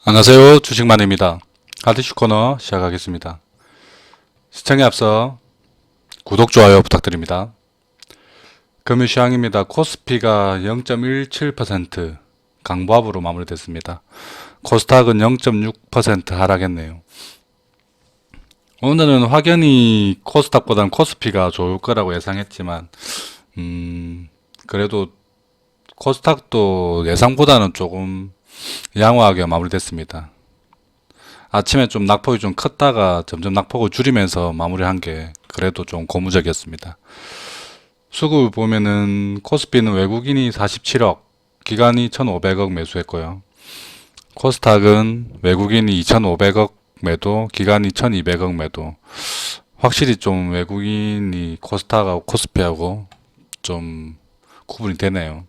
안녕하세요. 주식만입니다. 하드슈 코너 시작하겠습니다. 시청에 앞서 구독, 좋아요 부탁드립니다. 금일 시황입니다. 코스피가 0.17% 강보합으로 마무리됐습니다. 코스닥은 0.6% 하락했네요. 오늘은 확연히 코스닥보다는 코스피가 좋을 거라고 예상했지만 그래도 코스닥도 예상보다는 조금 양호하게 마무리됐습니다. 아침에 좀 낙폭이 좀 컸다가 점점 낙폭을 줄이면서 마무리한 게 그래도 좀 고무적이었습니다. 수급을 보면은 코스피는 외국인이 47억, 기관이 1,500억 매수했고요. 코스닥은 외국인이 2,500억 매도, 기관이 1,200억 매도. 확실히 좀 외국인이 코스닥하고 코스피하고 좀 구분이 되네요.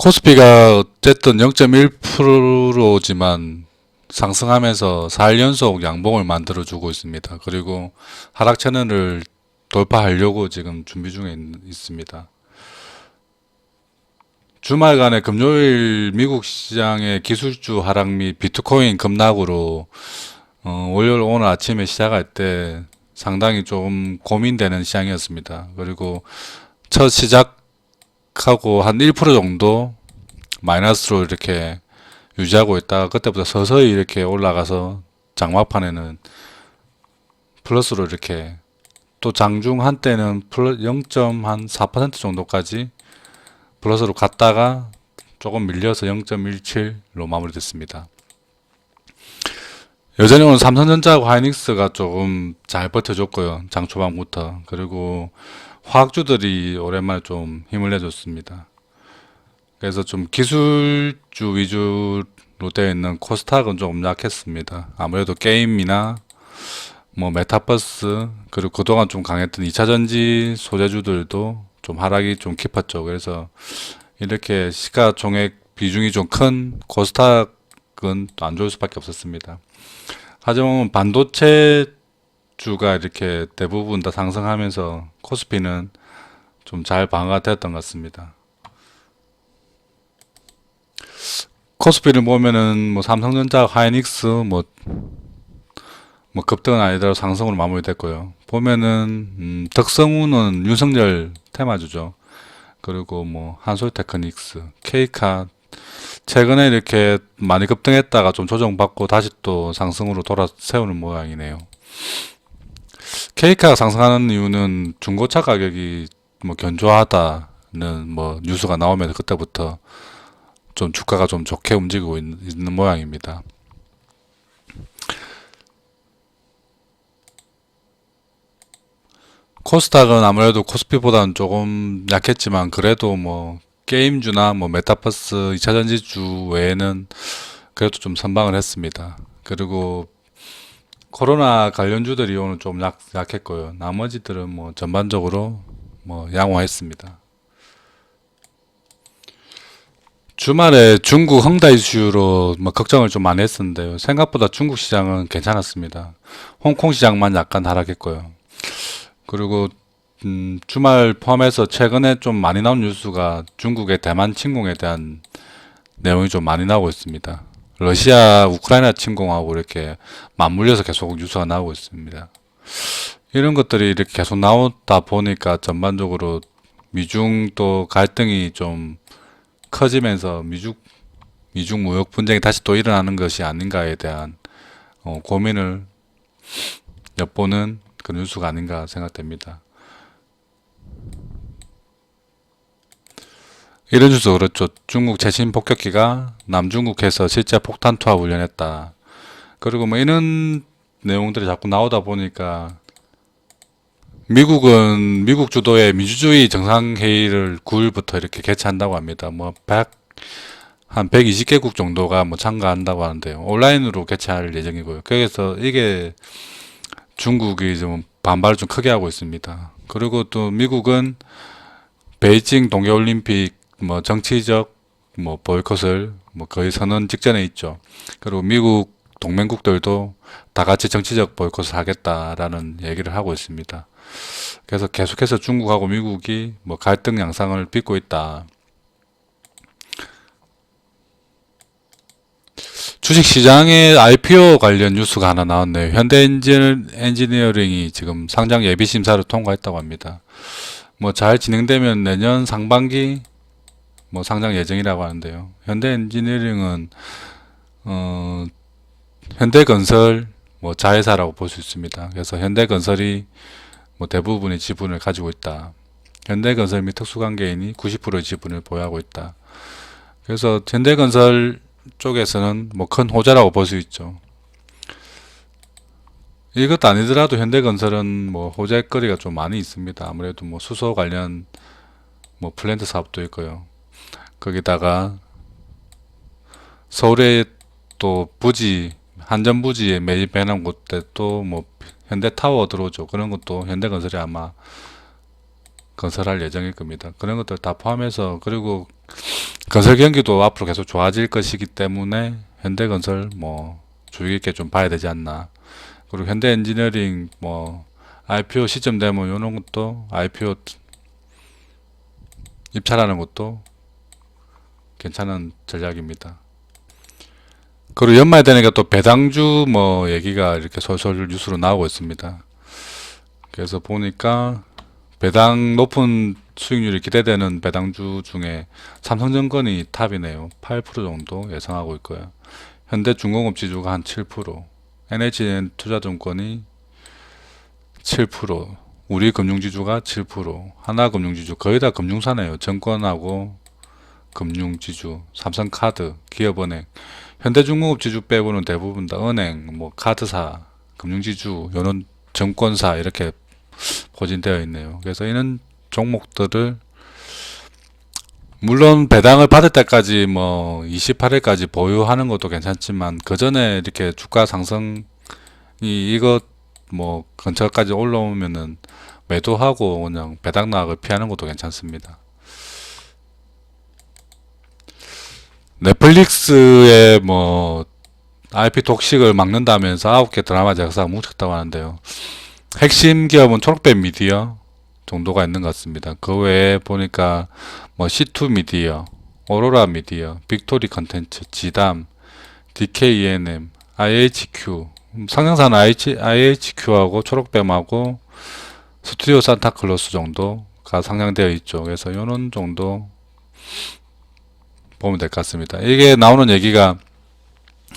코스피가 어쨌든 0.1%지만 상승하면서 4일 연속 양봉을 만들어주고 있습니다. 그리고 하락 채널을 돌파하려고 지금 준비 중에 있습니다. 주말간에 금요일 미국 시장의 기술주 하락 및 비트코인 급락으로 월요일 오늘 아침에 시작할 때 상당히 좀 고민되는 시장이었습니다. 그리고 첫 시작하고 한 1% 정도 마이너스로 이렇게 유지하고 있다가 그때부터 서서히 이렇게 올라가서 장막판에는 플러스로 이렇게 또 장중 한때는 0.4% 정도까지 플러스로 갔다가 조금 밀려서 0.17로 마무리됐습니다. 여전히 오늘 삼성전자하고 하이닉스가 조금 잘 버텨줬고요. 장 초반부터. 그리고 화학주들이 오랜만에 좀 힘을 내줬습니다. 그래서 좀 기술주 위주로 되어 있는 코스닥은 좀 약했습니다. 아무래도 게임이나 뭐 메타버스 그리고 그동안 좀 강했던 2차전지 소재주들도 좀 하락이 좀 깊었죠. 그래서 이렇게 시가총액 비중이 좀 큰 코스닥은 또 안 좋을 수밖에 없었습니다. 하지만 반도체주가 이렇게 대부분 다 상승하면서 코스피는 좀 잘 방어가 되었던 것 같습니다. 코스피를 보면은 뭐 삼성전자, 하이닉스 뭐 급등은 아니더라도 상승으로 마무리됐고요. 보면은 덕성우는 윤석열 테마주죠. 그리고 뭐 한솔테크닉스, K카 최근에 이렇게 많이 급등했다가 좀 조정받고 다시 또 상승으로 돌아세우는 모양이네요. K카가 상승하는 이유는 중고차 가격이 뭐 견조하다는 뭐 뉴스가 나오면서 그때부터 좀 주가가 좀 좋게 움직이고 있는 모양입니다. 코스닥은 아무래도 코스피보다는 조금 약했지만 그래도 뭐 게임주나 뭐 메타버스 2차전지주 외에는 그래도 좀 선방을 했습니다. 그리고 코로나 관련주들이 오늘 좀 약했고요. 나머지들은 뭐 전반적으로 뭐 양호했습니다. 주말에 중국 헝다 이슈로 뭐 걱정을 좀 많이 했었는데요. 생각보다 중국 시장은 괜찮았습니다. 홍콩 시장만 약간 하락했고요. 그리고 주말 포함해서 최근에 좀 많이 나온 뉴스가 중국의 대만 침공에 대한 내용이 좀 많이 나오고 있습니다. 러시아, 우크라이나 침공하고 이렇게 맞물려서 계속 뉴스가 나오고 있습니다. 이런 것들이 이렇게 계속 나오다 보니까 전반적으로 미중 또 갈등이 좀 커지면서 미중 무역 분쟁이 다시 또 일어나는 것이 아닌가에 대한 고민을 엿보는 그런 뉴스가 아닌가 생각됩니다. 이런 뉴스 그렇죠. 중국 최신 폭격기가 남중국해서 실제 폭탄 투하 훈련했다. 그리고 뭐 이런 내용들이 자꾸 나오다 보니까 미국은 미국 주도의 민주주의 정상회의를 9일부터 이렇게 개최한다고 합니다. 한 120개국 정도가 뭐 참가한다고 하는데요. 온라인으로 개최할 예정이고요. 그래서 이게 중국이 좀 반발을 좀 크게 하고 있습니다. 그리고 또 미국은 베이징 동계올림픽 뭐 정치적 뭐 보이콧을 뭐 거의 선언 직전에 있죠. 그리고 미국 동맹국들도 다 같이 정치적 보이콧을 하겠다라는 얘기를 하고 있습니다. 그래서 계속해서 중국하고 미국이 뭐 갈등 양상을 빚고 있다. 주식시장에 IPO 관련 뉴스가 하나 나왔네요. 현대엔지니어링이 지금 상장 예비심사를 통과했다고 합니다. 뭐 잘 진행되면 내년 상반기 뭐 상장 예정이라고 하는데요. 현대엔지니어링은 현대건설 뭐 자회사라고 볼 수 있습니다. 그래서 현대건설이 뭐 대부분의 지분을 가지고 있다. 현대건설 및 특수관계인이 90%의 지분을 보유하고 있다. 그래서 현대건설 쪽에서는 뭐 큰 호재라고 볼 수 있죠. 이것도 아니더라도 현대건설은 뭐 호재거리가 좀 많이 있습니다. 아무래도 뭐 수소 관련 뭐 플랜트 사업도 있고요. 거기다가 서울에 또 부지 한전 부지에 매입해놓은 곳에 또 뭐 현대타워 들어오죠. 그런 것도 현대건설이 아마 건설할 예정일 겁니다. 그런 것들 다 포함해서, 그리고 건설 경기도 앞으로 계속 좋아질 것이기 때문에 현대건설 뭐 주의 깊게 좀 봐야 되지 않나. 그리고 현대엔지니어링 뭐 IPO 시점 되면 이런 것도 IPO 입찰하는 것도 괜찮은 전략입니다. 그리고 연말 되니까 또 배당주 뭐 얘기가 이렇게 솔솔 뉴스로 나오고 있습니다. 그래서 보니까 배당 높은 수익률이 기대되는 배당주 중에 삼성전건이 탑이네요. 8% 정도 예상하고 있고요. 현대중공업 지주가 한 7%, NHN투자증권이 7%, 우리금융지주가 7%, 하나금융지주 거의 다 금융사네요. 증권하고 금융지주, 삼성카드, 기업은행, 현대중공업 지주 빼고는 대부분 다 은행, 뭐 카드사, 금융지주, 요런 증권사 이렇게 포진되어 있네요. 그래서 이런 종목들을 물론 배당을 받을 때까지 뭐 28일까지 보유하는 것도 괜찮지만 그 전에 이렇게 주가 상승이 이것 뭐 근처까지 올라오면은 매도하고 그냥 배당 나락을 피하는 것도 괜찮습니다. 넷플릭스에 뭐 IP 독식을 막는다면서 9개 드라마 제작사가 뭉쳤다고 하는데요. 핵심 기업은 초록빛 미디어 정도가 있는 것 같습니다. 그 외에 보니까 뭐 C2 미디어, 오로라 미디어, 빅토리 컨텐츠, 지담, DKENM, IHQ, 상장사는 IHQ하고 초록뱀하고 스튜디오 산타클로스 정도가 상장되어 있죠. 그래서 요런 정도 보면 될 것 같습니다. 이게 나오는 얘기가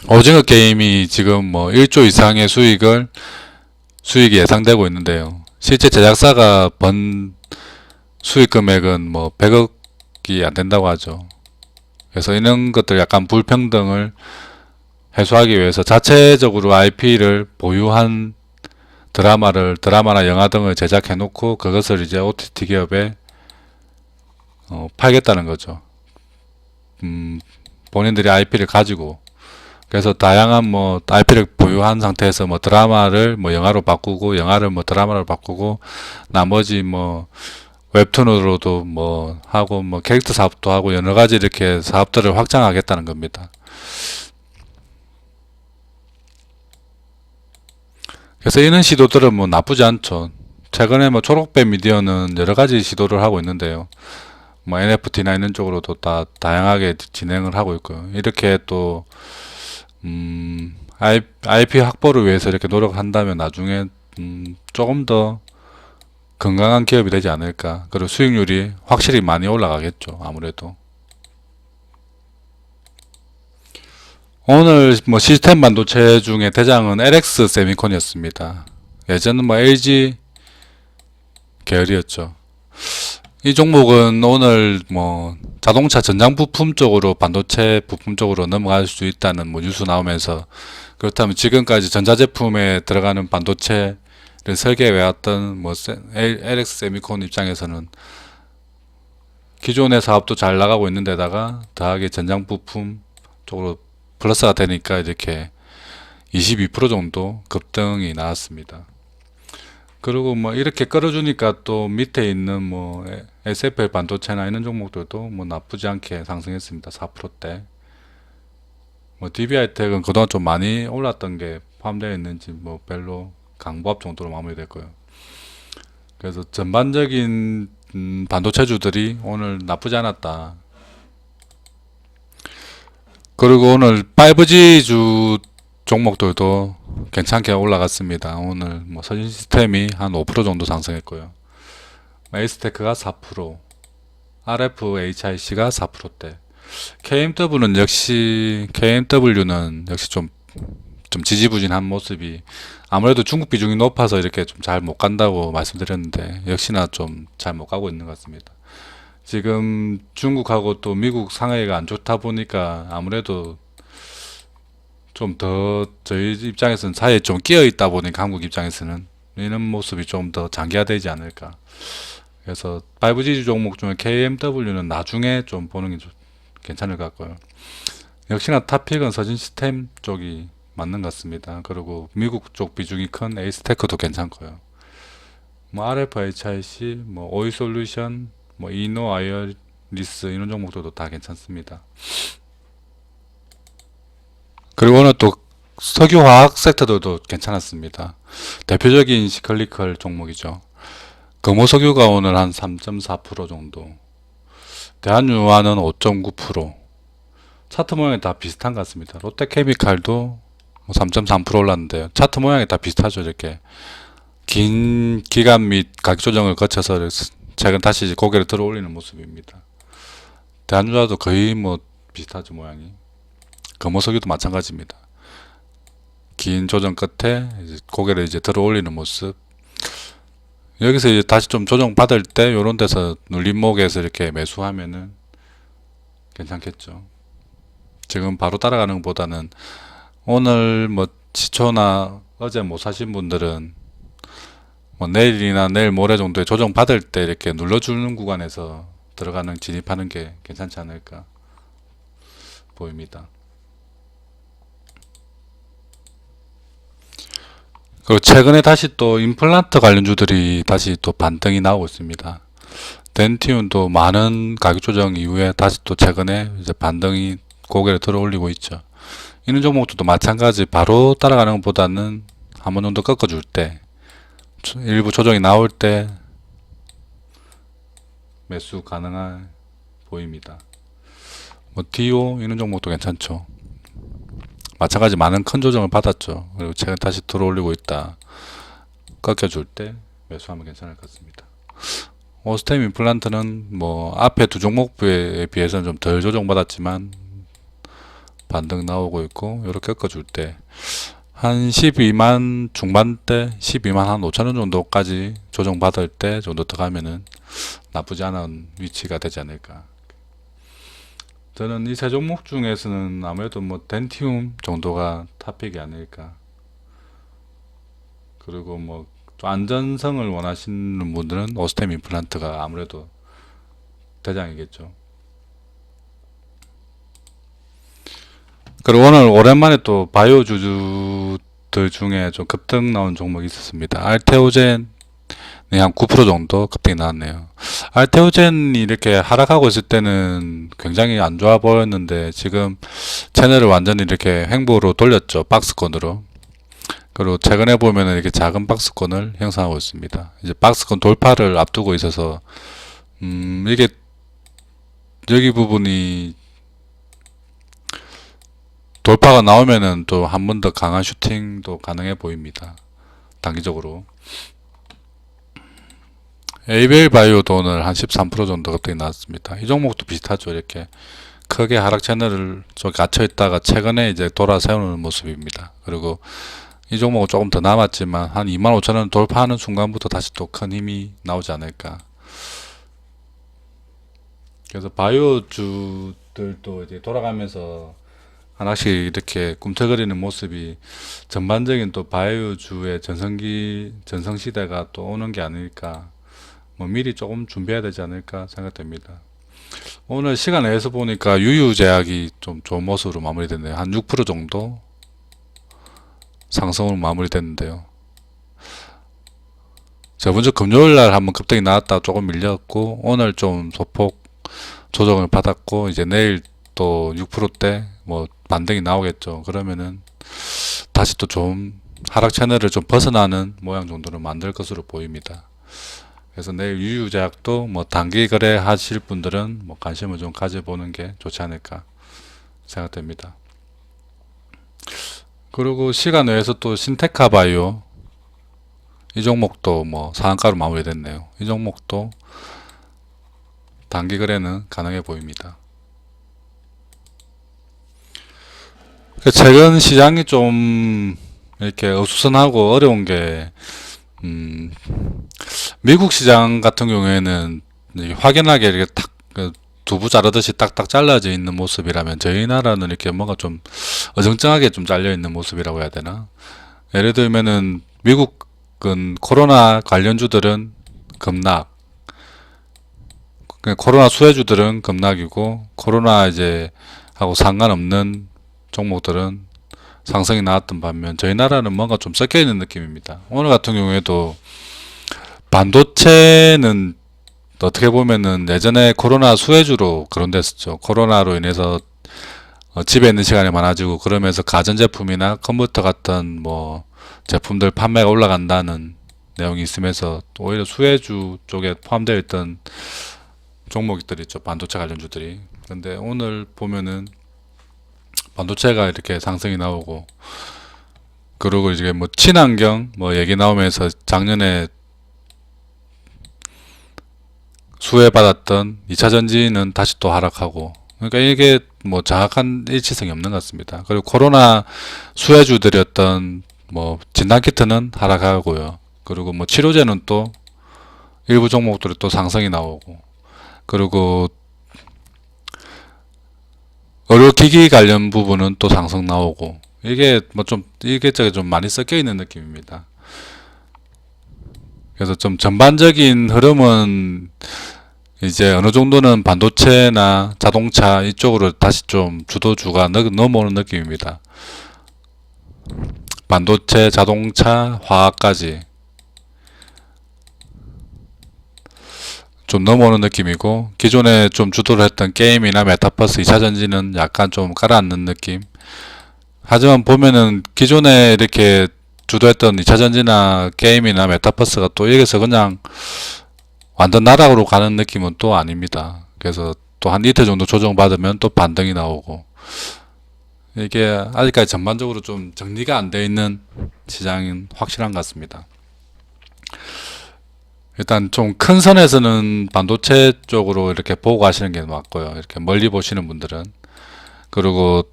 오징어 게임이 지금 뭐 1조 이상의 수익이 예상되고 있는데요. 실제 제작사가 번 수익 금액은 뭐 100억이 안 된다고 하죠. 그래서 이런 것들 약간 불평등을 해소하기 위해서 자체적으로 IP를 보유한 드라마나 영화 등을 제작해 놓고 그것을 이제 OTT 기업에 팔겠다는 거죠. 본인들이 IP를 가지고, 그래서 다양한 뭐 IP를 보유한 상태에서 뭐 드라마를 뭐 영화로 바꾸고 영화를 뭐 드라마로 바꾸고 나머지 뭐 웹툰으로도 뭐 하고 뭐 캐릭터 사업도 하고 여러 가지 이렇게 사업들을 확장하겠다는 겁니다. 그래서 이런 시도들은 뭐 나쁘지 않죠. 최근에 뭐 초록배 미디어는 여러 가지 시도를 하고 있는데요. 뭐 NFT나 이런 쪽으로도 다 다양하게 진행을 하고 있고요. 이렇게 또 IP 확보를 위해서 이렇게 노력한다면 나중에 조금 더 건강한 기업이 되지 않을까. 그리고 수익률이 확실히 많이 올라가겠죠. 아무래도. 오늘 뭐 시스템 반도체 중에 대장은 LX 세미콘이었습니다. 예전은 뭐 LG 계열이었죠. 이 종목은 오늘 뭐 자동차 전장 부품 쪽으로 반도체 부품 쪽으로 넘어갈 수 있다는 뭐 뉴스 나오면서, 그렇다면 지금까지 전자제품에 들어가는 반도체를 설계해왔던 뭐 LX 세미콘 입장에서는 기존의 사업도 잘 나가고 있는 데다가 더하기 전장 부품 쪽으로 플러스가 되니까 이렇게 22% 정도 급등이 나왔습니다. 그리고 뭐 이렇게 끌어주니까 또 밑에 있는 뭐 SFL 반도체나 이런 종목들도 뭐 나쁘지 않게 상승했습니다. 4%대. 뭐 DBH텍은 그동안 좀 많이 올랐던 게 포함되어 있는지 뭐 별로 강보합 정도로 마무리됐고요. 그래서 전반적인 반도체주들이 오늘 나쁘지 않았다. 그리고 오늘 5G 주 종목들도 괜찮게 올라갔습니다. 오늘 뭐 서진 시스템이 한 5% 정도 상승했고요. 에이스테크가 4%, RFHIC가 4%대. KMW는 역시 좀 지지부진한 모습이, 아무래도 중국 비중이 높아서 이렇게 좀 잘 못 간다고 말씀드렸는데 역시나 좀 잘 못 가고 있는 것 같습니다. 지금 중국하고 또 미국 상하이가 안 좋다 보니까 아무래도 좀 더 저희 입장에서는 사이에 좀 끼어 있다 보니까 한국 입장에서는 이런 모습이 좀 더 장기화되지 않을까. 그래서 5G 종목 중에 KMW는 나중에 좀 보는 게 괜찮을 것 같고요. 역시나 탑픽은 서진 시스템 쪽이 맞는 것 같습니다. 그리고 미국 쪽 비중이 큰 에이스테크도 괜찮고요. 뭐 RFHIC, 뭐 오이솔루션, 뭐 이노 아이어리스 이런 종목들도 다 괜찮습니다. 그리고 오늘 또 석유화학 섹터들도 괜찮았습니다. 대표적인 시클리컬 종목이죠. 금호석유가 오늘 한 3.4% 정도, 대한유화는 5.9%, 차트 모양이 다 비슷한 것 같습니다. 롯데케미칼도 3.3% 올랐는데요. 차트 모양이 다 비슷하죠. 이렇게 긴 기간 및 가격 조정을 거쳐서 최근 다시 고개를 들어 올리는 모습입니다. 대한유화도 거의 뭐 비슷하죠, 모양이. 금호석유도 마찬가지입니다. 긴 조정 끝에 이제 고개를 이제 들어 올리는 모습. 여기서 이제 다시 좀 조정 받을 때 요런 데서 눌림목에서 이렇게 매수하면은 괜찮겠죠. 지금 바로 따라가는 것보다는 오늘 뭐 시초나 어제 못 사신 분들은 뭐 내일이나 내일 모레 정도에 조정 받을 때 이렇게 눌러주는 구간에서 들어가는 진입하는 게 괜찮지 않을까 보입니다. 그리고 최근에 다시 또 임플란트 관련주들이 다시 또 반등이 나오고 있습니다. 덴티움도 많은 가격 조정 이후에 다시 또 최근에 이제 반등이 고개를 들어 올리고 있죠. 이런 종목들도 마찬가지 바로 따라가는 것보다는 한 번 정도 꺾어줄 때, 일부 조정이 나올 때 매수 가능한 보입니다. 뭐 디오 이런 종목도 괜찮죠. 마찬가지 많은 큰 조정을 받았죠. 그리고 최근 다시 들어올리고 있다. 꺾여줄 때 매수하면 괜찮을 것 같습니다. 오스템 임플란트는 뭐 앞에 두 종목에 비해서는 좀 덜 조정받았지만 반등 나오고 있고, 이렇게 꺾어줄 때 한 12만 중반대, 12만 한 5천원 정도까지 조정받을 때 정도 들어가면은 나쁘지 않은 위치가 되지 않을까. 저는 이 세 종목 중에서는 아무래도 뭐 덴티움 정도가 탑픽이 아닐까. 그리고 뭐 좀 안전성을 원하시는 분들은 오스템 임플란트가 아무래도 대장이겠죠. 그리고 오늘 오랜만에 또 바이오 주주들 중에 좀 급등 나온 종목이 있었습니다. 알테오젠 한 9% 정도 급등이 나왔네요. 알테오젠이 이렇게 하락하고 있을 때는 굉장히 안 좋아 보였는데 지금 채널을 완전히 이렇게 횡보로 돌렸죠. 박스권으로. 그리고 최근에 보면은 이렇게 작은 박스권을 형성하고 있습니다. 이제 박스권 돌파를 앞두고 있어서 이게 여기 부분이 돌파가 나오면은 또 한 번 더 강한 슈팅도 가능해 보입니다. 단기적으로. 에이벨 바이오도 오늘 한 13% 정도 급등이 나왔습니다. 이 종목도 비슷하죠. 이렇게 크게 하락 채널을 좀 갇혀 있다가 최근에 이제 돌아 세우는 모습입니다. 그리고 이 종목은 조금 더 남았지만 한 25,000원 돌파하는 순간부터 다시 또 큰 힘이 나오지 않을까. 그래서 바이오주들도 이제 돌아가면서 하나씩 이렇게 꿈틀거리는 모습이 전반적인 또 바이오주의 전성시대가 또 오는 게 아닐까. 뭐 미리 조금 준비해야 되지 않을까 생각됩니다. 오늘 시간 내에서 보니까 유유제약이 좀 좋은 모습으로 마무리됐네요. 한 6% 정도 상승으로 마무리됐는데요. 저번주 금요일날 한번 급등이 나왔다 조금 밀렸고, 오늘 좀 소폭 조정을 받았고, 이제 내일 또 6%대 뭐 반등이 나오겠죠. 그러면은 다시 또 좀 하락 채널을 좀 벗어나는 모양 정도를 만들 것으로 보입니다. 그래서 내일 유유제약도 뭐 단기 거래 하실 분들은 뭐 관심을 좀 가져보는 게 좋지 않을까 생각됩니다. 그리고 시간 외에서 또 신테카 바이오 이 종목도 뭐 상한가로 마무리됐네요. 이 종목도 단기 거래는 가능해 보입니다. 최근 시장이 좀 이렇게 어수선하고 어려운 게 미국 시장 같은 경우에는 확연하게 이렇게 탁 두부 자르듯이 딱딱 잘라져 있는 모습이라면 저희 나라는 이렇게 뭔가 좀 어정쩡하게 좀 잘려 있는 모습이라고 해야 되나? 예를 들면은 미국은 코로나 관련주들은 급락, 코로나 수혜주들은 급락이고 코로나 이제 하고 상관없는 종목들은 상승이 나왔던 반면 저희 나라는 뭔가 좀 섞여 있는 느낌입니다. 오늘 같은 경우에도 반도체는 어떻게 보면은 예전에 코로나 수혜주로 거론됐었죠. 코로나로 인해서 집에 있는 시간이 많아지고 그러면서 가전제품이나 컴퓨터 같은 뭐 제품들 판매가 올라간다는 내용이 있으면서 오히려 수혜주 쪽에 포함되어 있던 종목들이 있죠. 반도체 관련주들이. 근데 오늘 보면은 반도체가 이렇게 상승이 나오고 그리고 이제 뭐 친환경 뭐 얘기 나오면서 작년에 수혜받았던 2차전지는 다시 또 하락하고 그러니까 이게 뭐 정확한 일치성이 없는 것 같습니다. 그리고 코로나 수혜주들이었던 뭐 진단키트는 하락하고요. 그리고 뭐 치료제는 또 일부 종목들이 또 상승이 나오고 그리고 의료기기 관련 부분은 또 상승 나오고 이게 뭐 좀 이게저게 좀 많이 섞여 있는 느낌입니다. 그래서 좀 전반적인 흐름은 이제 어느 정도는 반도체나 자동차 이쪽으로 다시 좀 주도주가 넘어오는 느낌입니다. 반도체, 자동차, 화학까지 좀 넘어오는 느낌이고 기존에 좀 주도를 했던 게임이나 메타버스 2차전지는 약간 좀 가라앉는 느낌. 하지만 보면은 기존에 이렇게 주도했던 2차전지나 게임이나 메타버스가 또 여기서 그냥 완전 나락으로 가는 느낌은 또 아닙니다. 그래서 또 한 이틀 정도 조정받으면 또 반등이 나오고 이게 아직까지 전반적으로 좀 정리가 안 되어 있는 시장은 확실한 것 같습니다. 일단 좀 큰 선에서는 반도체 쪽으로 이렇게 보고 가시는 게 맞고요. 이렇게 멀리 보시는 분들은. 그리고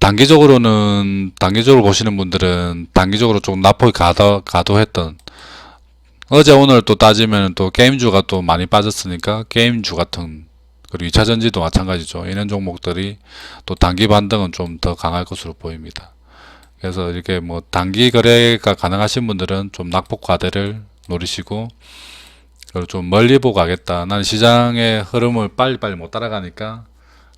단기적으로 보시는 분들은 단기적으로 좀 낙폭이 가도했던 어제 오늘 또 따지면 또 게임주가 또 많이 빠졌으니까 게임주 같은 그리고 2차전지도 마찬가지죠. 이런 종목들이 또 단기 반등은 좀 더 강할 것으로 보입니다. 그래서 이렇게 뭐 단기 거래가 가능하신 분들은 좀 낙폭 과대를 노리시고 그리고 좀 멀리 보고 가겠다. 나는 시장의 흐름을 빨리빨리 못 따라가니까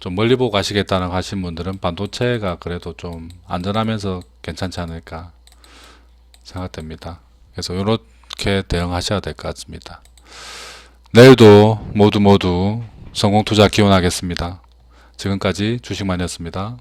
좀 멀리 보고 가시겠다는 하신 분들은 반도체가 그래도 좀 안전하면서 괜찮지 않을까 생각됩니다. 그래서 이렇게 대응하셔야 될 것 같습니다. 내일도 모두 성공 투자 기원하겠습니다. 지금까지 주식만이었습니다.